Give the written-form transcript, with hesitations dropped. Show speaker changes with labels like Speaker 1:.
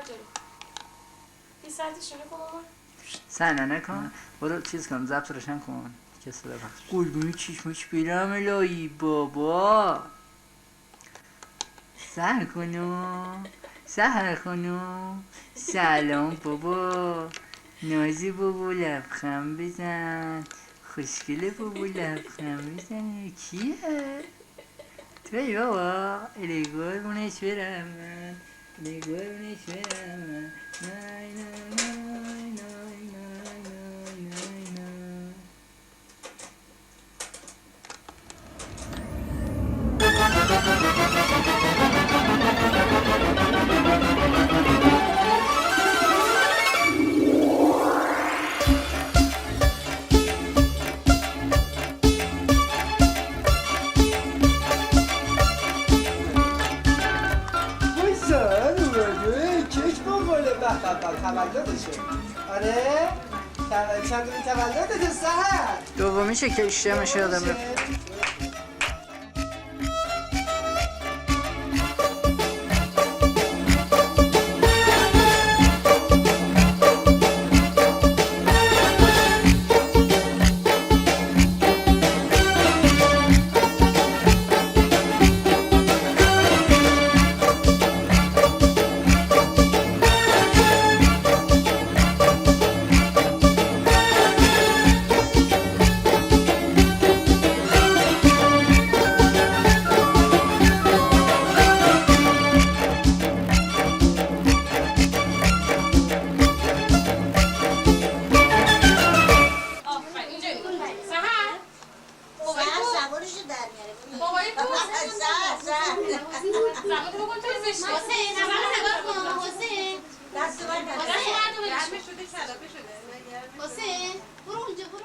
Speaker 1: جلو. بی ساعتی شروع کن مامان.
Speaker 2: سعی نکن. برو چیز کن، ضبط روشن کن که صدا پخش. قلبونی چشمش بیرم الهی بابا. سهر خانم سلام بابا. نازی بابا لبخند بزن. خوشگله بابا لبخند بزن. کیه؟ توی بابا. الی قربونش برم من. الی قربونش برم من. نای نای نای نای نای نای نای نای.
Speaker 3: تولدشه. آره؟ چندمین تولدته سهر؟
Speaker 2: دومیشه که اشتمش یادم رفت.
Speaker 4: حسین برو اونجا کن.